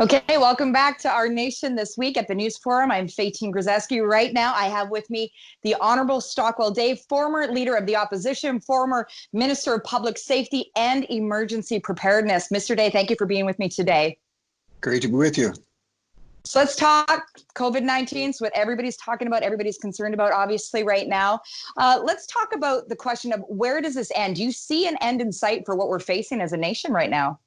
Okay, welcome back to Our Nation This Week at the News Forum. I'm Faytene. Right now, I have with me the Honorable Stockwell Dave, former Leader of the Opposition, former Minister of Public Safety and Emergency Preparedness. Mr. Day, thank you for being with me today. Great to be with you. So let's talk COVID-19. It's what everybody's talking about, everybody's concerned about, obviously, right now. Let's talk about the question of where does this end? Do you see an end in sight for what we're facing as a nation right now?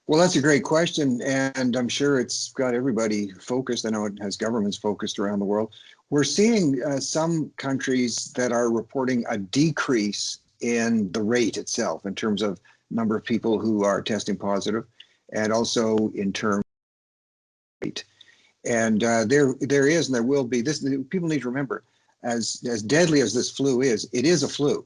Well, that's a great question, and I'm sure it's got everybody focused. I know it has governments focused around the world. We're seeing some countries that are reporting a decrease in the rate itself in terms of number of people who are testing positive, and also in terms of rate. And there is and there will be this. People need to remember, as deadly as this flu is, it is a flu,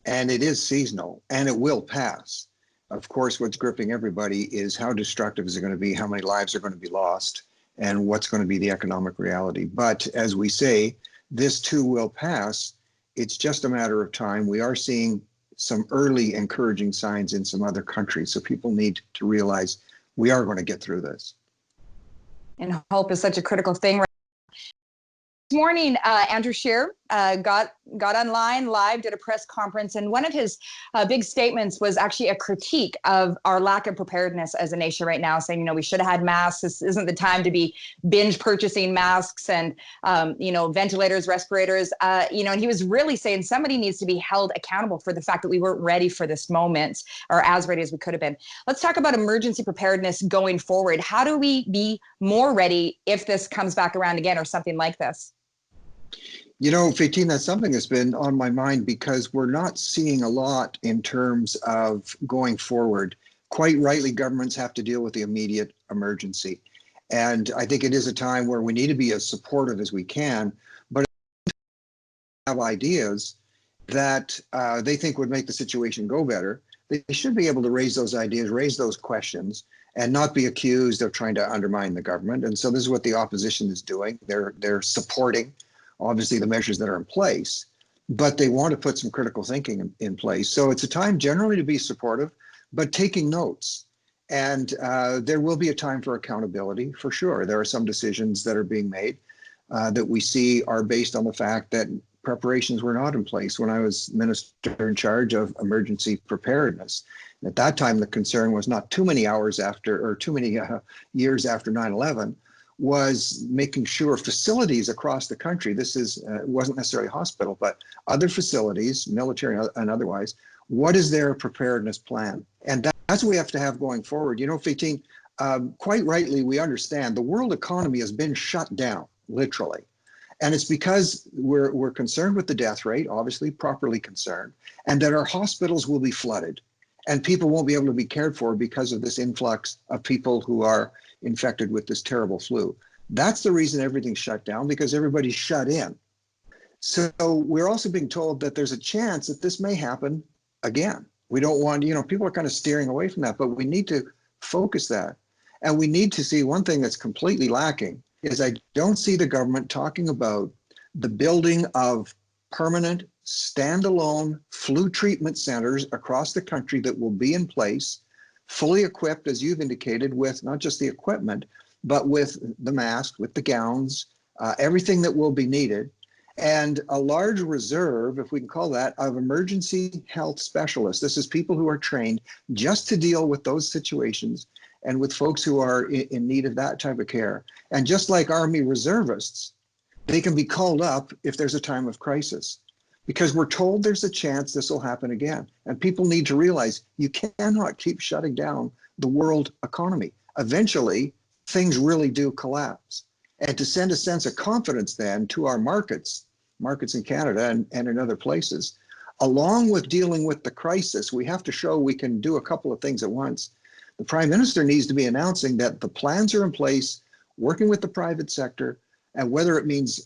and it is seasonal, and it will pass. Of course, what's gripping everybody is how destructive is it going to be, how many lives are going to be lost, and what's going to be the economic reality. But as we say, this too will pass. It's just a matter of time. We are seeing some early encouraging signs in some other countries. So people need to realize we are going to get through this. And hope is such a critical thing. This morning, Andrew Scheer got online live, did a press conference, and one of his big statements was actually a critique of our lack of preparedness as a nation right now, saying, we should have had masks. This isn't the time to be binge purchasing masks and, ventilators, respirators, and he was really saying somebody needs to be held accountable for the fact that we weren't ready for this moment, or as ready as we could have been. Let's talk about emergency preparedness going forward. How do we be more ready if this comes back around again or something like this? Faytene, that's something that's been on my mind because we're not seeing a lot in terms of going forward. Quite rightly, governments have to deal with the immediate emergency. And I think it is a time where we need to be as supportive as we can, but have ideas that they think would make the situation go better. They should be able to raise those ideas, raise those questions, and not be accused of trying to undermine the government. And so this is what the opposition is doing. They're supporting obviously the measures that are in place, but they want to put some critical thinking in place. So it's a time generally to be supportive, but taking notes. And there will be a time for accountability, for sure. There are some decisions that are being made that we see are based on the fact that preparations were not in place when I was minister in charge of emergency preparedness. At that time, the concern was not too many hours after, or too many years after 9/11, was making sure facilities across the country, this wasn't necessarily a hospital, but other facilities, military and otherwise, what is their preparedness plan? And that's what we have to have going forward. Faytene, quite rightly, we understand the world economy has been shut down, literally. And it's because we're concerned with the death rate, obviously properly concerned, and that our hospitals will be flooded and people won't be able to be cared for because of this influx of people who are infected with this terrible flu. That's the reason everything's shut down, because everybody's shut in. So we're also being told that there's a chance that this may happen again. We don't want, people are kind of steering away from that, but we need to focus that. And we need to see one thing that's completely lacking is I don't see the government talking about the building of permanent, standalone flu treatment centers across the country that will be in place, fully equipped, as you've indicated, with not just the equipment, but with the mask, with the gowns, everything that will be needed, and a large reserve, if we can call that, of emergency health specialists. This is people who are trained just to deal with those situations and with folks who are in need of that type of care. And just like Army reservists, they can be called up if there's a time of crisis, because we're told there's a chance this will happen again. And people need to realize you cannot keep shutting down the world economy. Eventually, things really do collapse. And to send a sense of confidence then to our markets in Canada and in other places, along with dealing with the crisis, we have to show we can do a couple of things at once. The Prime Minister needs to be announcing that the plans are in place, working with the private sector, and whether it means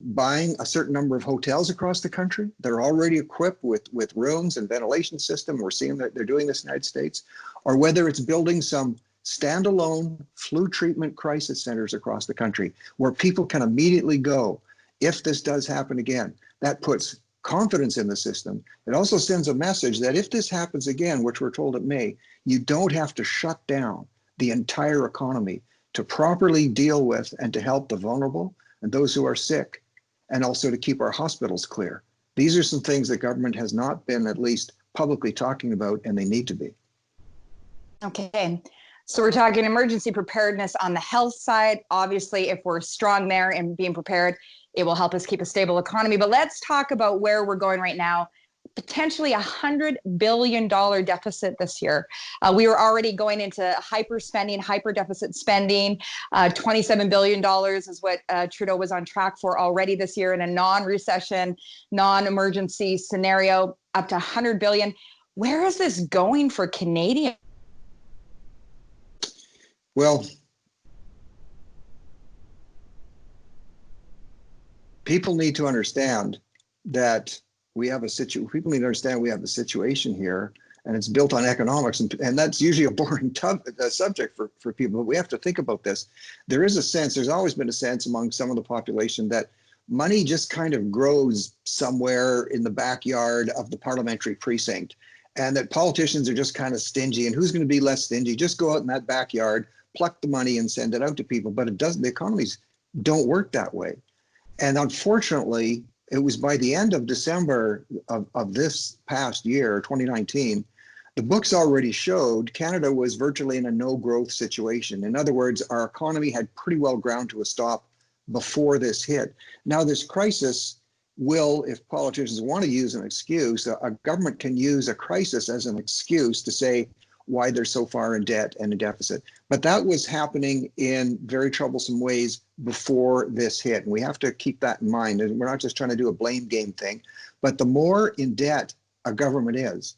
buying a certain number of hotels across the country that are already equipped with rooms and ventilation system, we're seeing that they're doing this in the United States, or whether it's building some standalone flu treatment crisis centers across the country where people can immediately go if this does happen again. That puts confidence in the system. It also sends a message that if this happens again, which we're told it may, you don't have to shut down the entire economy to properly deal with and to help the vulnerable and those who are sick, and also to keep our hospitals clear. These are some things that government has not been at least publicly talking about, and they need to be. Okay. So we're talking emergency preparedness on the health side. Obviously, if we're strong there and being prepared, it will help us keep a stable economy. But let's talk about where we're going right now. Potentially $100 billion deficit this year. We were already going into hyper spending, hyper deficit spending. $27 billion is what Trudeau was on track for already this year in a non-recession, non-emergency scenario, up to $100 billion. Where is this going for Canadians? Well, people need to understand that we have a situation here, and it's built on economics, and that's usually a boring subject for people, but we have to think about this. There is a sense, there's always been a sense among some of the population that money just kind of grows somewhere in the backyard of the parliamentary precinct, and that politicians are just kind of stingy, and who's going to be less stingy? Just go out in that backyard, pluck the money and send it out to people. But it doesn't, the economies don't work that way. And unfortunately, it was by the end of December of this past year, 2019, the books already showed Canada was virtually in a no growth situation. In other words, our economy had pretty well ground to a stop before this hit. Now, this crisis will, if politicians want to use an excuse, a government can use a crisis as an excuse to say why they're so far in debt and a deficit. But that was happening in very troublesome ways before this hit. And we have to keep that in mind. And we're not just trying to do a blame game thing, but the more in debt a government is,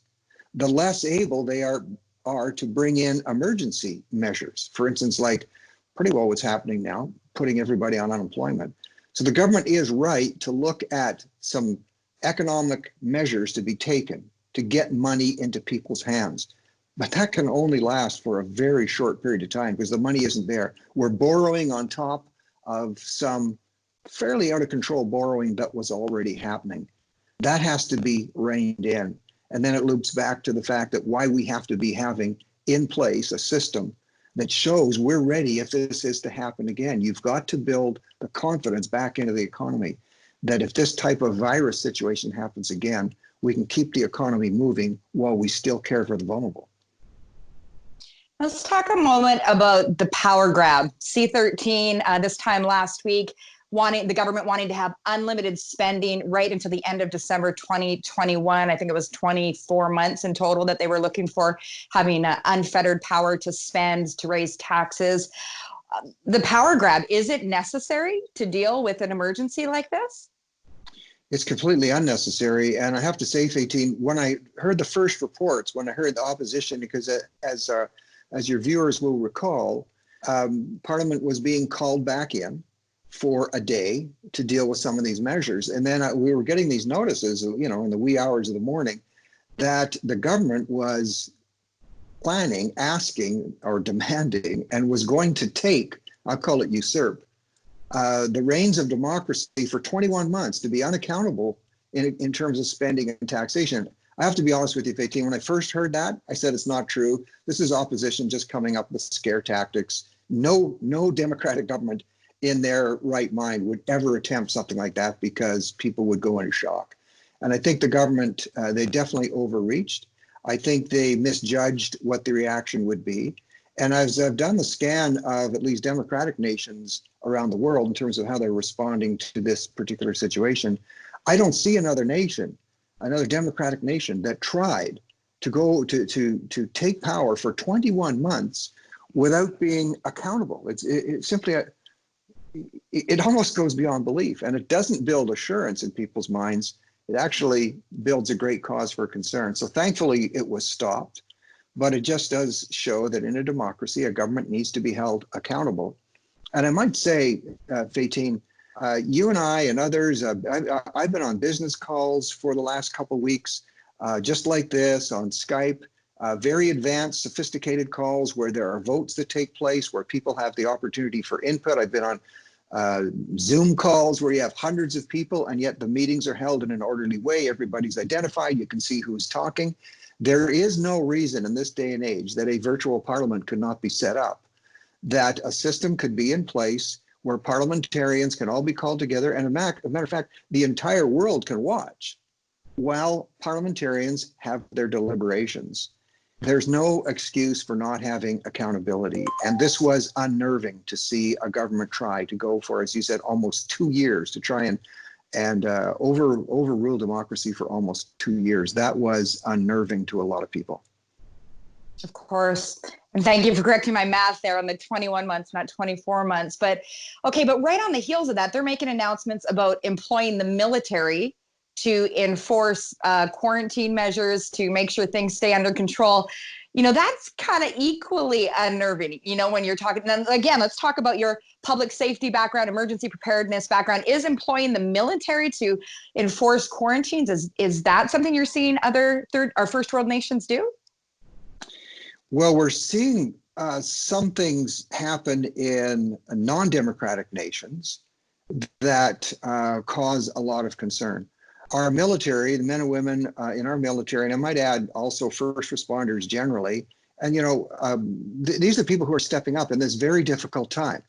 the less able they are to bring in emergency measures. For instance, like pretty well what's happening now, putting everybody on unemployment. So the government is right to look at some economic measures to be taken to get money into people's hands. But that can only last for a very short period of time because the money isn't there. We're borrowing on top of some fairly out of control borrowing that was already happening. That has to be reined in. And then it loops back to the fact that why we have to be having in place a system that shows we're ready if this is to happen again. You've got to build the confidence back into the economy that if this type of virus situation happens again, we can keep the economy moving while we still care for the vulnerable. Let's talk a moment about the power grab. C-13 this time last week, the government wanting to have unlimited spending right until the end of December 2021. I think it was 24 months in total that they were looking for, having unfettered power to spend, to raise taxes. The power grab, is it necessary to deal with an emergency like this? It's completely unnecessary. And I have to say, Faytene, when I heard the first reports, when I heard the opposition, because as your viewers will recall, Parliament was being called back in for a day to deal with some of these measures. And then we were getting these notices, in the wee hours of the morning, that the government was planning, asking, or demanding, and was going to take, I'll call it usurp, the reins of democracy for 21 months to be unaccountable in terms of spending and taxation. I have to be honest with you, Faytene, when I first heard that, I said it's not true. This is opposition just coming up with scare tactics. No democratic government in their right mind would ever attempt something like that because people would go into shock. And I think the government, they definitely overreached. I think they misjudged what the reaction would be. And as I've done the scan of at least democratic nations around the world in terms of how they're responding to this particular situation, I don't see another democratic nation that tried to go to take power for 21 months without being accountable. It's simply, it almost goes beyond belief, and it doesn't build assurance in people's minds. It actually builds a great cause for concern. So thankfully it was stopped, but it just does show that in a democracy, a government needs to be held accountable. And I might say, Faytene, you and I and others, I've been on business calls for the last couple of weeks, just like this on Skype, very advanced, sophisticated calls where there are votes that take place, where people have the opportunity for input. I've been on Zoom calls where you have hundreds of people and yet the meetings are held in an orderly way. Everybody's identified. You can see who's talking. There is no reason in this day and age that a virtual parliament could not be set up, that a system could be in place where parliamentarians can all be called together. And as a matter of fact, the entire world can watch while parliamentarians have their deliberations. There's no excuse for not having accountability. And this was unnerving to see a government try to go for, as you said, almost 2 years to try and overrule democracy for almost 2 years. That was unnerving to a lot of people. Of course. And thank you for correcting my math there on the 21 months, not 24 months. But okay, but right on the heels of that, they're making announcements about employing the military to enforce quarantine measures, to make sure things stay under control. You know, that's kind of equally unnerving, you know, when you're talking. And again, let's talk about your public safety background, emergency preparedness background. Is employing the military to enforce quarantines, is that something you're seeing other third or first world nations do? Well, we're seeing some things happen in non-democratic nations that cause a lot of concern. Our military, the men and women in our military, and I might add also first responders generally, and you know, these are people who are stepping up in this very difficult time,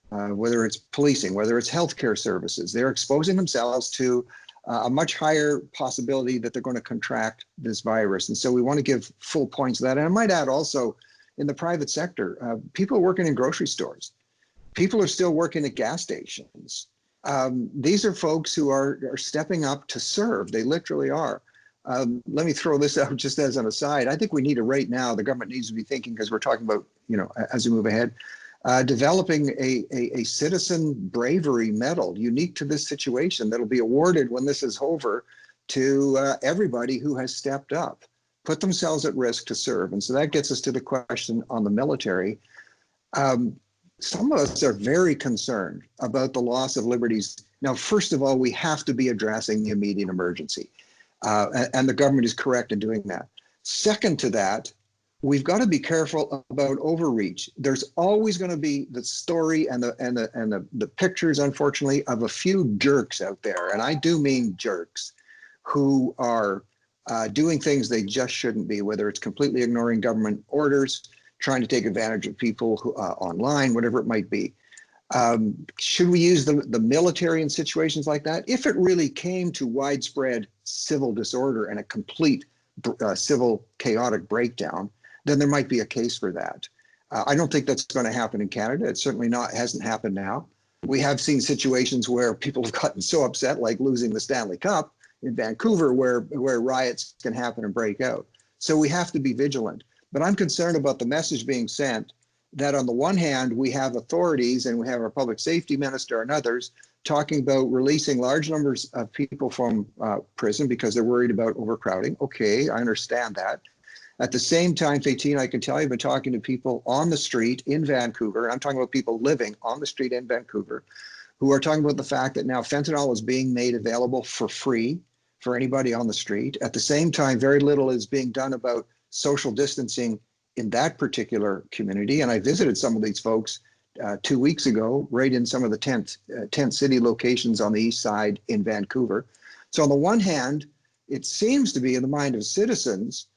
whether it's policing, whether it's healthcare services. They're exposing themselves to a much higher possibility that they're going to contract this virus. And so we want to give full points to that. And I might add also in the private sector, people working in grocery stores, people are still working at gas stations. These are folks who are stepping up to serve. They literally are. Let me throw this out just as an aside. I think we need to right now, the government needs to be thinking, because we're talking about, you know, as we move ahead, developing a citizen bravery medal unique to this situation that'll be awarded when this is over to everybody who has stepped up, put themselves at risk to serve. And so that gets us to the question on the military. Some of us are very concerned about the loss of liberties. Now, first of all, we have to be addressing the immediate emergency, and the government is correct in doing that. Second to that, we've got to be careful about overreach. There's always going to be the story and the pictures, unfortunately, of a few jerks out there, and I do mean jerks, who are doing things they just shouldn't be, whether it's completely ignoring government orders, trying to take advantage of people who, online, whatever it might be. Should we use the military in situations like that? If it really came to widespread civil disorder and a complete civil chaotic breakdown, then there might be a case for that. I don't think that's going to happen in Canada. It's certainly hasn't happened now. We have seen situations where people have gotten so upset, like losing the Stanley Cup in Vancouver, where riots can happen and break out. So we have to be vigilant. But I'm concerned about the message being sent that on the one hand, we have authorities and we have our public safety minister and others talking about releasing large numbers of people from prison because they're worried about overcrowding. Okay, I understand that. At the same time, Faytene, I can tell you, I've been talking to people on the street in Vancouver. I'm talking about people living on the street in Vancouver who are talking about the fact that now fentanyl is being made available for free for anybody on the street. At the same time, very little is being done about social distancing in that particular community. And I visited some of these folks 2 weeks ago, right in some of the tent city locations on the east side in Vancouver. So on the one hand, it seems to be in the mind of citizens,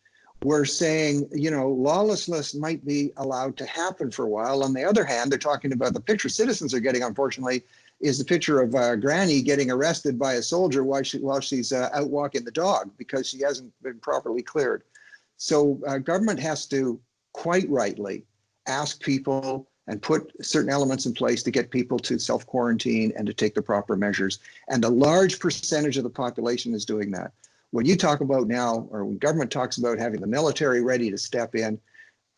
we're saying, you know, lawlessness might be allowed to happen for a while. On the other hand, they're talking about the picture citizens are getting, unfortunately, is the picture of Granny getting arrested by a soldier while she's out walking the dog because she hasn't been properly cleared. So government has to, quite rightly, ask people and put certain elements in place to get people to self-quarantine and to take the proper measures. And a large percentage of the population is doing that. When you talk about now, or when government talks about having the military ready to step in,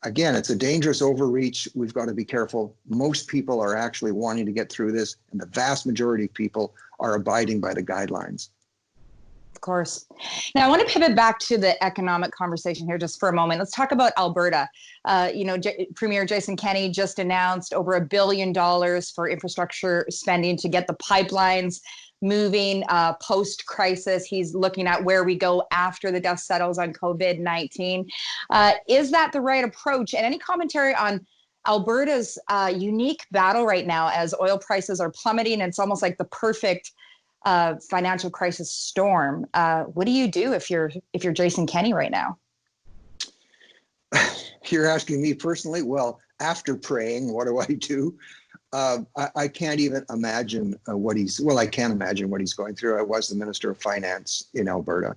again, it's a dangerous overreach. We've got to be careful. Most people are actually wanting to get through this, and the vast majority of people are abiding by the guidelines. Of course. Now, I want to pivot back to the economic conversation here just for a moment. Let's talk about Alberta. Premier Jason Kenney just announced over $1 billion for infrastructure spending to get the pipelines moving post-crisis. He's looking at where we go after the dust settles on COVID-19. Is that the right approach? And any commentary on Alberta's unique battle right now as oil prices are plummeting. It's almost like the perfect financial crisis storm. What do you do if you're Jason Kenney right now? You're asking me personally? Well, after praying, what do I do? I can't even imagine I can imagine what he's going through. I was the Minister of Finance in Alberta,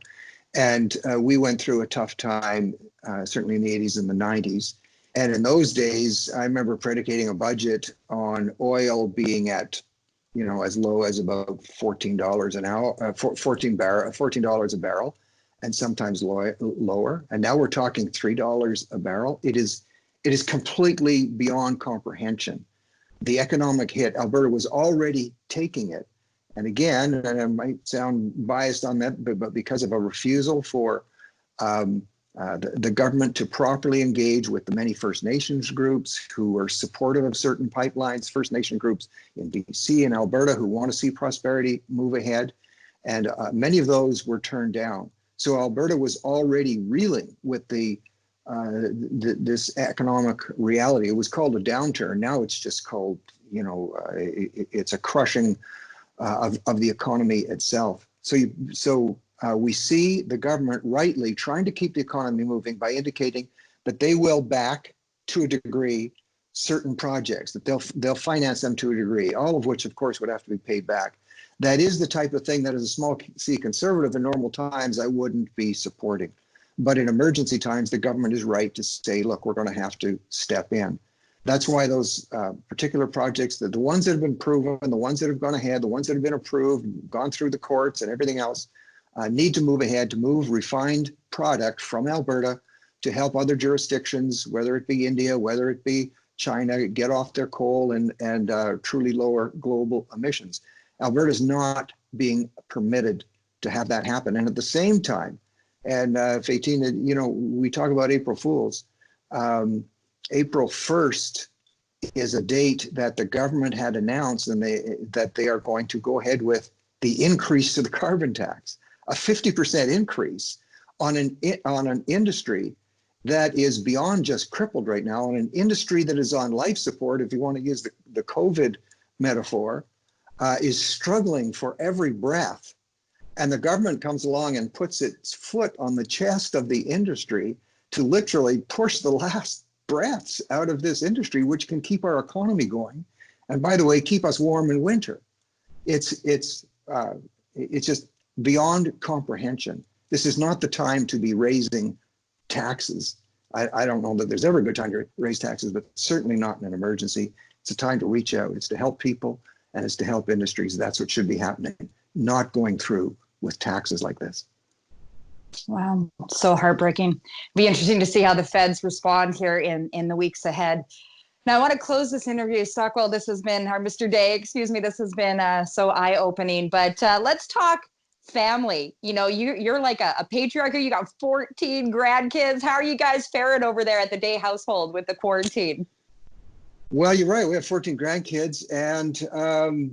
and we went through a tough time, certainly in the 80s and the 90s. And in those days, I remember predicating a budget on oil being at, as low as about $14 an hour, $14 a barrel, and sometimes lower. And now we're talking $3 a barrel. It is completely beyond comprehension. The economic hit, Alberta was already taking it. And again, and I might sound biased on that, but because of a refusal for the government to properly engage with the many First Nations groups who are supportive of certain pipelines, First Nation groups in BC and Alberta who want to see prosperity move ahead. And many of those were turned down. So Alberta was already reeling with this economic reality. It was called a downturn. Now it's just called, it's a crushing of the economy itself. So we see the government rightly trying to keep the economy moving by indicating that they will back, to a degree, certain projects, that they'll finance them to a degree, all of which, of course, would have to be paid back. That is the type of thing that, as a small C conservative in normal times, I wouldn't be supporting. But in emergency times, the government is right to say, look, we're going to have to step in. That's why those particular projects, the ones that have been proven, the ones that have gone ahead, the ones that have been approved, gone through the courts and everything else, need to move ahead, to move refined product from Alberta to help other jurisdictions, whether it be India, whether it be China, get off their coal and truly lower global emissions. Alberta is not being permitted to have that happen. And at the same time, and Faytene, we talk about April Fools. April 1st is a date that the government had announced, and that they are going to go ahead with the increase to the carbon tax, a 50% increase on an industry that is beyond just crippled right now, on an industry that is on life support, if you want to use the COVID metaphor, is struggling for every breath. And the government comes along and puts its foot on the chest of the industry to literally push the last breaths out of this industry, which can keep our economy going. And by the way, keep us warm in winter. It's just beyond comprehension. This is not the time to be raising taxes. I don't know that there's ever a good time to raise taxes, but certainly not in an emergency. It's a time to reach out. It's to help people, and it's to help industries. That's what should be happening, not going through with taxes like this. Wow, so heartbreaking. Be interesting to see how the feds respond here in the weeks ahead. Now, I want to close this interview. Stockwell, this has been, or Mr. Day, excuse me, this has been so eye-opening. But let's talk family. You're like a patriarch. You got 14 grandkids. How are you guys faring over there at the Day household with the quarantine? Well, you're right. We have 14 grandkids, and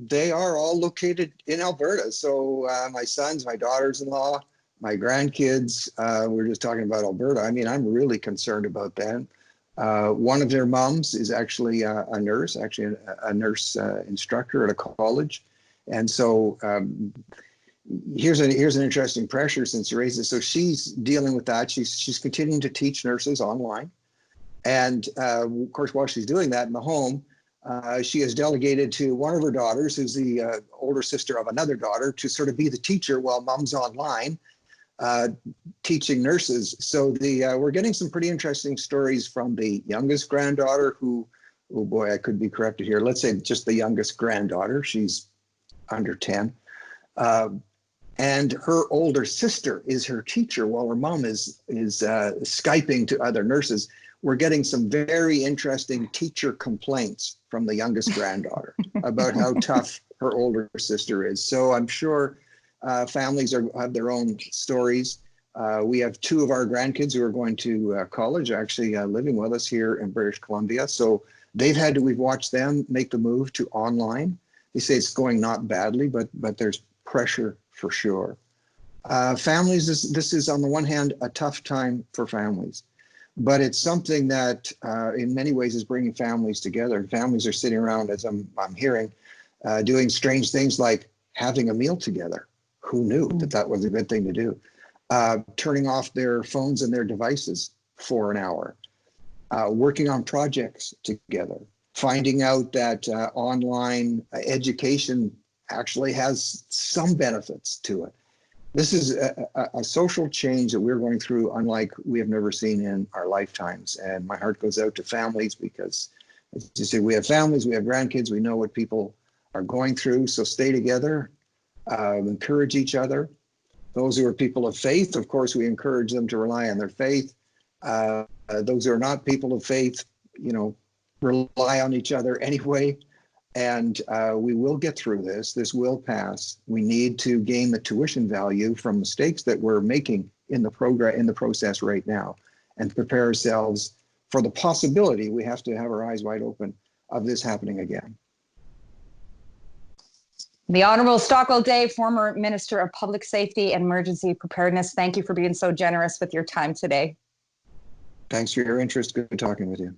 they are all located in Alberta. So my sons, my daughters-in-law, my grandkids, we're just talking about Alberta. I mean, I'm really concerned about them. One of their moms is actually a nurse, a nurse instructor at a college. And so here's an interesting pressure since you raised this. So she's dealing with that. She's continuing to teach nurses online. And of course, while she's doing that in the home, she has delegated to one of her daughters, who's the older sister of another daughter, to sort of be the teacher while mom's online teaching nurses. So we're getting some pretty interesting stories from the youngest granddaughter who, oh boy, I could be corrected here. Let's say just the youngest granddaughter. She's under 10. And her older sister is her teacher while her mom is Skyping to other nurses. We're getting some very interesting teacher complaints from the youngest granddaughter about how tough her older sister is. So I'm sure families have their own stories. We have two of our grandkids who are going to college, actually living with us here in British Columbia. So we've watched them make the move to online. They say it's going not badly, but there's pressure for sure. Families, this is on the one hand a tough time for families, but it's something that in many ways is bringing families together. Families are sitting around, as I'm hearing, doing strange things like having a meal together. Who knew that that was a good thing to do? Turning off their phones and their devices for an hour, working on projects together, finding out that online education actually has some benefits to it. This is a social change that we're going through unlike we have never seen in our lifetimes. And my heart goes out to families because, as you say, we have families, we have grandkids, we know what people are going through. So stay together, encourage each other. Those who are people of faith, of course, we encourage them to rely on their faith. Those who are not people of faith, rely on each other anyway. And we will get through this. This will pass. We need to gain the tuition value from mistakes that we're making in the process right now, and prepare ourselves for the possibility. We have to have our eyes wide open of this happening again. The Honorable Stockwell Day, former Minister of Public Safety and Emergency Preparedness, thank you for being so generous with your time today. Thanks for your interest. Good talking with you.